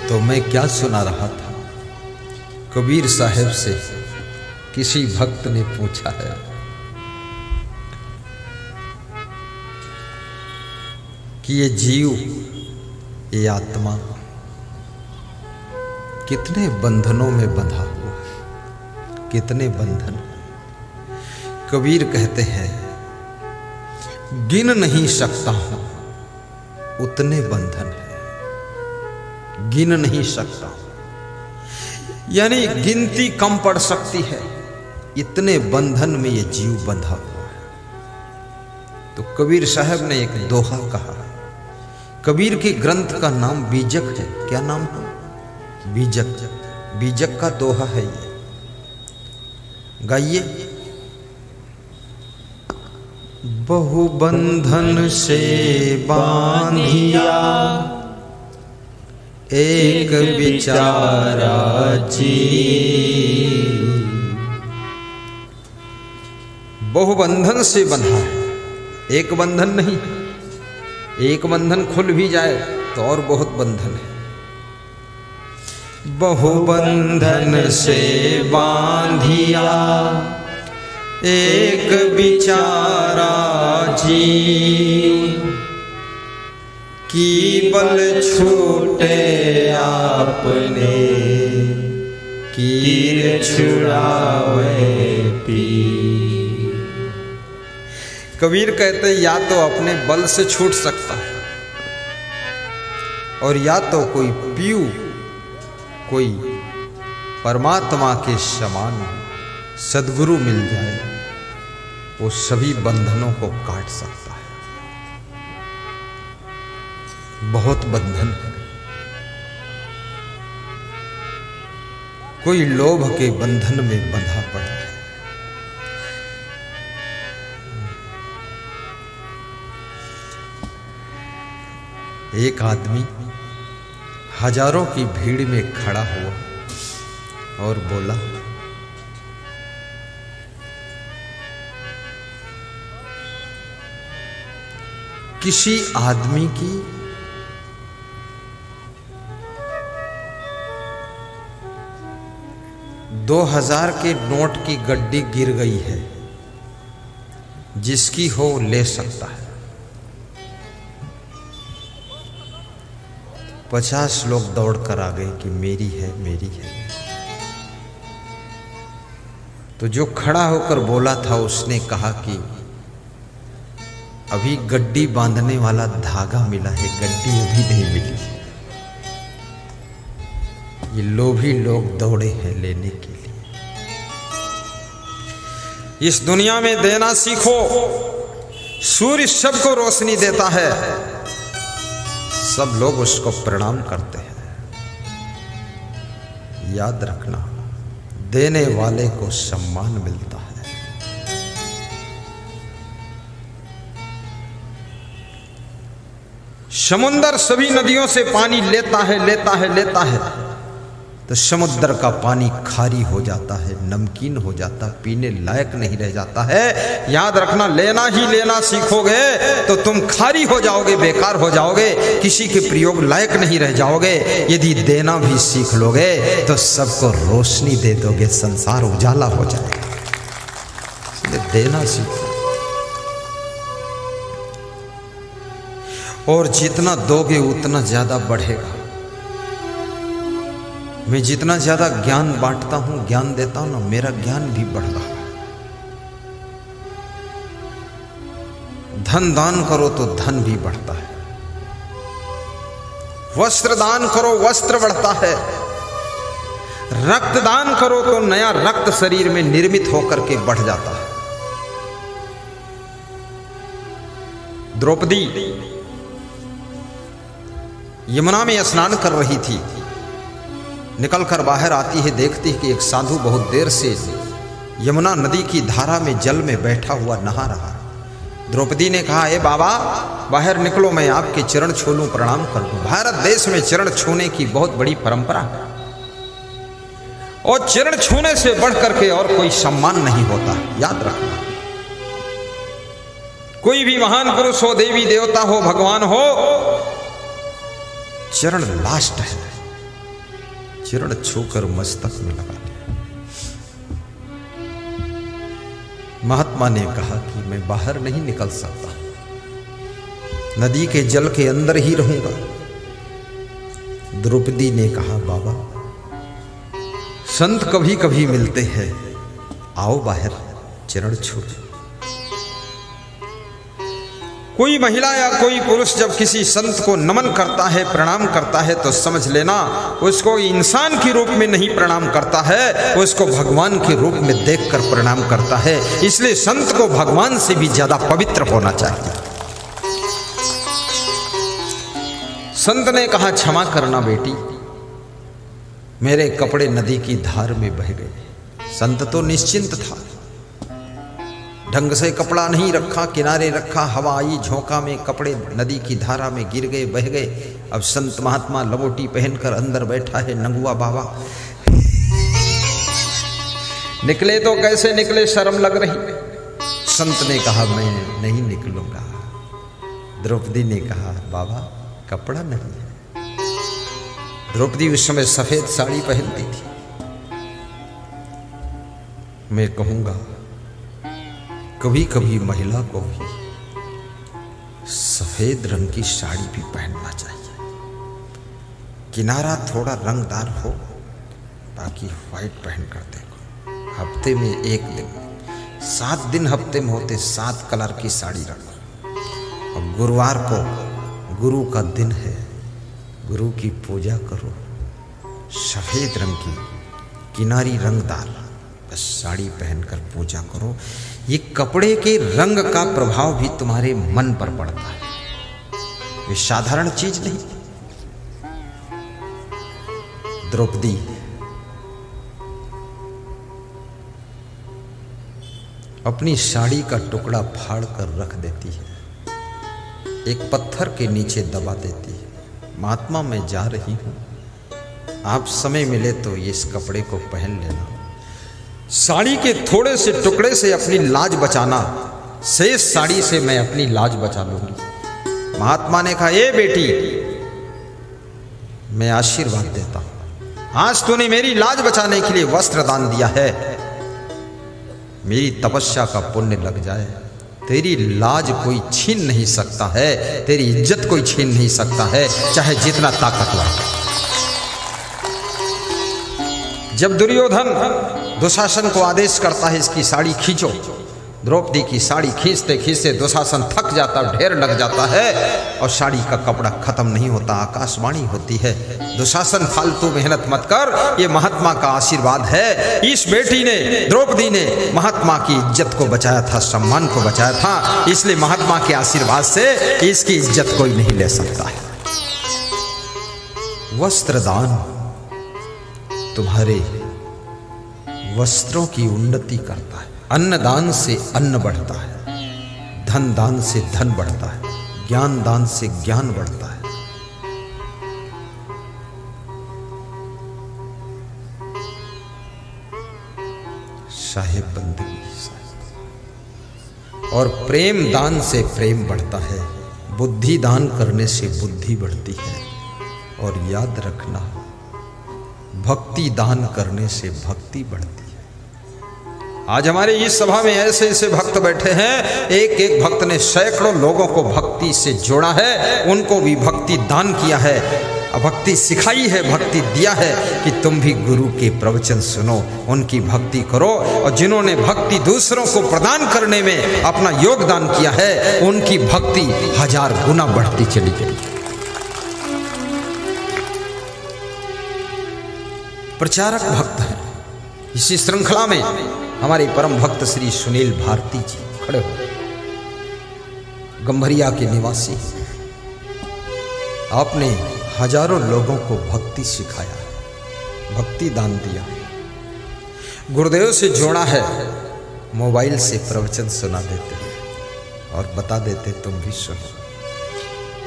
तो मैं क्या सुना रहा था, कबीर साहब से किसी भक्त ने पूछा है कि ये जीव, ये आत्मा कितने बंधनों में बंधा हुआ, कितने बंधन। कबीर कहते हैं गिन नहीं सकता हूं उतने बंधन है, गिन नहीं सकता, यानी गिनती कम पड़ सकती है, इतने बंधन में ये जीव बंधा हुआ है। तो कबीर साहब ने एक दोहा कहा। कबीर के ग्रंथ का नाम बीजक है। क्या नाम है? बीजक। बीजक का दोहा है ये, गाइए। बहु बंधन से बांधिया एक बिचारा जी। बहु बंधन से बंधा है, एक बंधन नहीं। एक बंधन खुल भी जाए तो और बहुत बंधन है। बहु बंधन से बांधिया एक बिचारा जी, की बल छूटे आपने कीर छुड़ावे पी। कबीर कहते या तो अपने बल से छूट सकता है और या तो कोई पीऊ, कोई परमात्मा के समान सद्गुरु मिल जाए, वो सभी बंधनों को काट सकता है। बहुत बंधन है। कोई लोभ के बंधन में बंधा पड़ा है। एक आदमी हजारों की भीड़ में खड़ा हुआ और बोला, किसी आदमी की $2000 के नोट की गड्डी गिर गई है, जिसकी हो ले सकता है। 50 लोग दौड़ कर आ गए कि मेरी है, मेरी है। तो जो खड़ा होकर बोला था उसने कहा कि अभी गड्डी बांधने वाला धागा मिला है, गड्डी अभी नहीं मिली। ये लोभी लोग दौड़े हैं लेने के लिए। इस दुनिया में देना सीखो। सूर्य सबको रोशनी देता है, सब लोग उसको प्रणाम करते हैं। याद रखना, देने वाले को सम्मान मिलता है। समुद्र सभी नदियों से पानी लेता है, लेता है, लेता है, तो समुद्र का पानी खारी हो जाता है, नमकीन हो जाता, पीने लायक नहीं रह जाता है। याद रखना, लेना ही लेना सीखोगे तो तुम खारी हो जाओगे, बेकार हो जाओगे, किसी के प्रयोग लायक नहीं रह जाओगे। यदि देना भी सीख लोगे तो सबको रोशनी दे दोगे, संसार उजाला हो जाएगा। इसलिए देना सीखो, और जितना दोगे उतना ज्यादा बढ़ेगा। मैं जितना ज्यादा ज्ञान बांटता हूं, ज्ञान देता हूं ना, मेरा ज्ञान भी बढ़ रहा है। धन दान करो तो धन भी बढ़ता है, वस्त्र दान करो वस्त्र बढ़ता है, रक्त दान करो तो नया रक्त शरीर में निर्मित होकर के बढ़ जाता है। द्रौपदी यमुना में स्नान कर रही थी, निकलकर बाहर आती है, देखती है कि एक साधु बहुत देर से यमुना नदी की धारा में जल में बैठा हुआ नहा रहा है। द्रौपदी ने कहा, ए बाबा बाहर निकलो, मैं आपके चरण छू लूं, प्रणाम कर दूं। भारत देश में चरण छूने की बहुत बड़ी परंपरा है, और चरण छूने से बढ़ करके और कोई सम्मान नहीं होता। याद रखना, कोई भी महान पुरुष हो, देवी देवता हो, भगवान हो, चरण लास्ट है, चरण छूकर मस्तक में लगा लिया। महात्मा ने कहा कि मैं बाहर नहीं निकल सकता, नदी के जल के अंदर ही रहूंगा। द्रौपदी ने कहा बाबा संत कभी कभी मिलते हैं, आओ बाहर चरण छू। कोई महिला या कोई पुरुष जब किसी संत को नमन करता है, प्रणाम करता है, तो समझ लेना उसको इंसान के रूप में नहीं प्रणाम करता है, उसको भगवान के रूप में देखकर प्रणाम करता है। इसलिए संत को भगवान से भी ज्यादा पवित्र होना चाहिए। संत ने कहा क्षमा करना बेटी, मेरे कपड़े नदी की धार में बह गए। संत तो निश्चिंत था, ढंग से कपड़ा नहीं रखा, किनारे रखा, हवा आई झोंका में कपड़े नदी की धारा में गिर गए, बह गए। अब संत महात्मा लंगोटी पहनकर अंदर बैठा है, नंगुआ बाबा। निकले तो कैसे निकले, शर्म लग रही। संत ने कहा मैं नहीं निकलूंगा। द्रौपदी ने कहा बाबा कपड़ा नहीं है। द्रौपदी उस समय सफेद साड़ी पहनती थी। मैं कहूंगा कभी कभी महिला को भी सफेद रंग की साड़ी भी पहनना चाहिए, किनारा थोड़ा रंगदार हो, बाकी व्हाइट पहन कर देखो। हफ्ते में एक दिन, 7 दिन हफ्ते में होते, 7 कलर की साड़ी रखो। और गुरुवार को गुरु का दिन है, गुरु की पूजा करो, सफेद रंग की किनारी रंगदार बस साड़ी पहनकर पूजा करो। ये कपड़े के रंग का प्रभाव भी तुम्हारे मन पर पड़ता है, ये साधारण चीज नहीं। द्रौपदी अपनी साड़ी का टुकड़ा फाड़ कर रख देती है, एक पत्थर के नीचे दबा देती है। महात्मा मैं जा रही हूं, आप समय मिले तो इस कपड़े को पहन लेना। साड़ी के थोड़े से टुकड़े से अपनी लाज बचाना, शेष साड़ी से मैं अपनी लाज बचा लूंगी। महात्मा ने कहा ए बेटी, मैं आशीर्वाद देता हूं, आज तूने मेरी लाज बचाने के लिए वस्त्र दान दिया है, मेरी तपस्या का पुण्य लग जाए। तेरी लाज कोई छीन नहीं सकता है, तेरी इज्जत कोई छीन नहीं सकता है, चाहे जितना ताकतवर। जब दुर्योधन दुशासन को आदेश करता है इसकी साड़ी खींचो, द्रौपदी की साड़ी खींचते खींचते दुशासन थक जाता, ढेर लग जाता है और साड़ी का कपड़ा खत्म नहीं होता। आकाशवाणी होती है दुशासन फालतू मेहनत मत कर, ये महात्मा का आशीर्वाद है। इस बेटी ने, द्रौपदी ने महात्मा की इज्जत को बचाया था, सम्मान को बचाया था, इसलिए महात्मा के आशीर्वाद से इसकी इज्जत कोई नहीं ले सकता है। वस्त्रदान तुम्हारे वस्त्रों की उन्नति करता है, अन्नदान से अन्न बढ़ता है, धन दान से धन बढ़ता है, ज्ञान दान से ज्ञान बढ़ता है। साहिब बंदगी और प्रेम दान से प्रेम बढ़ता है, बुद्धि दान करने से बुद्धि बढ़ती है। और याद रखना भक्ति दान करने से भक्ति बढ़ती है। आज हमारे इस सभा में ऐसे ऐसे भक्त बैठे हैं, एक एक भक्त ने सैकड़ों लोगों को भक्ति से जोड़ा है, उनको भी भक्ति दान किया है, भक्ति सिखाई है, भक्ति दिया है कि तुम भी गुरु के प्रवचन सुनो, उनकी भक्ति करो। और जिन्होंने भक्ति दूसरों को प्रदान करने में अपना योगदान किया है, उनकी भक्ति 1000 गुना बढ़ती चली गई। प्रचारक भक्त हैं। इसी श्रृंखला में हमारे परम भक्त श्री सुनील भारती जी खड़े हो, गंभरिया के निवासी। आपने हजारों लोगों को भक्ति सिखाया, भक्ति दान दिया, गुरुदेव से जोड़ा है, मोबाइल से प्रवचन सुना देते हैं और बता देते तुम भी सुनो।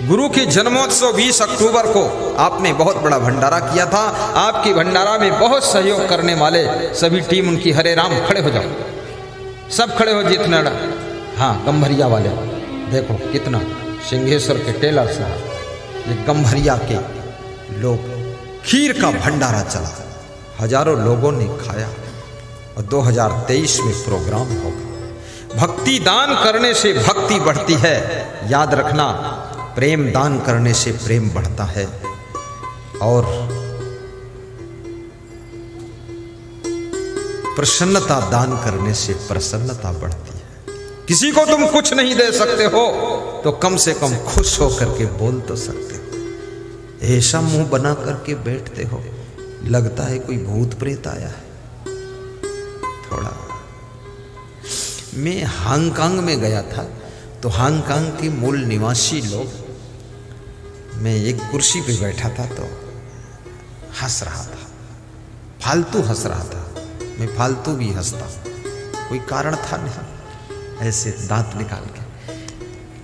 गुरु के जन्मोत्सव 20 अक्टूबर को आपने बहुत बड़ा भंडारा किया था। आपकी भंडारा में बहुत सहयोग करने वाले सभी टीम उनकी, हरे राम खड़े हो जाओ, सब खड़े हो जितना। हाँ, गंभरिया वाले देखो कितना, सिंहेश्वर के टेलर साहब, ये गंभरिया के लोग खीर का भंडारा चला, हजारों लोगों ने खाया और 2023 में प्रोग्राम होगा। भक्ति दान करने से भक्ति बढ़ती है, याद रखना, प्रेम दान करने से प्रेम बढ़ता है। और प्रसन्नता दान करने से प्रसन्नता बढ़ती है। किसी को तुम कुछ नहीं दे सकते हो तो कम से कम खुश होकर के बोल तो सकते हो। ऐसा मुंह बना करके बैठते हो, लगता है कोई भूत प्रेत आया है। थोड़ा मैं हांगकांग में गया था तो हांगकांग के मूल निवासी लोग, मैं एक कुर्सी पे बैठा था तो हंस रहा था, फालतू हंस रहा था। मैं फालतू भी हंसता, कोई कारण था नहीं, ऐसे दांत निकाल के।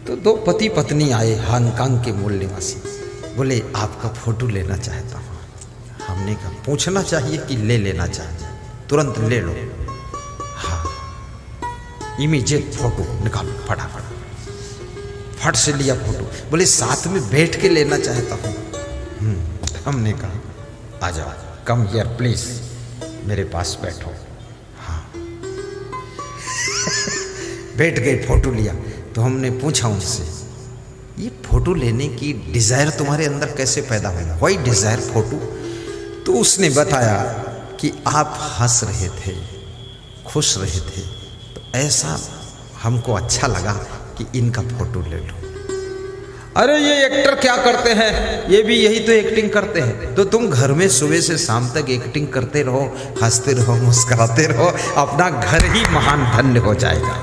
तो दो पति पत्नी आए हांगकांग के मूल निवासी, बोले आपका फोटो लेना चाहता हूँ। हमने कहा पूछना चाहिए कि ले लेना चाहिए, तुरंत ले लो। हाँ, इमीडिएट फोटो निकालो, फटाफट। फट से लिया फोटो, बोले साथ में बैठ के लेना चाहता हूँ। हमने कहा आ जाओ, कम हियर प्लीज, मेरे पास बैठो। हाँ बैठ गए, फोटो लिया। तो हमने पूछा उनसे, ये फोटो लेने की डिजायर तुम्हारे अंदर कैसे पैदा हुई, व्हाई डिजायर फोटो? तो उसने बताया कि आप हंस रहे थे, खुश रहे थे, तो ऐसा हमको अच्छा लगा कि इनका फोटो ले लो। अरे ये एक्टर क्या करते हैं, ये भी यही तो एक्टिंग करते हैं। तो तुम घर में सुबह से शाम तक एक्टिंग करते रहो, हंसते रहो, मुस्कुराते रहो, अपना घर ही महान धन्य हो जाएगा।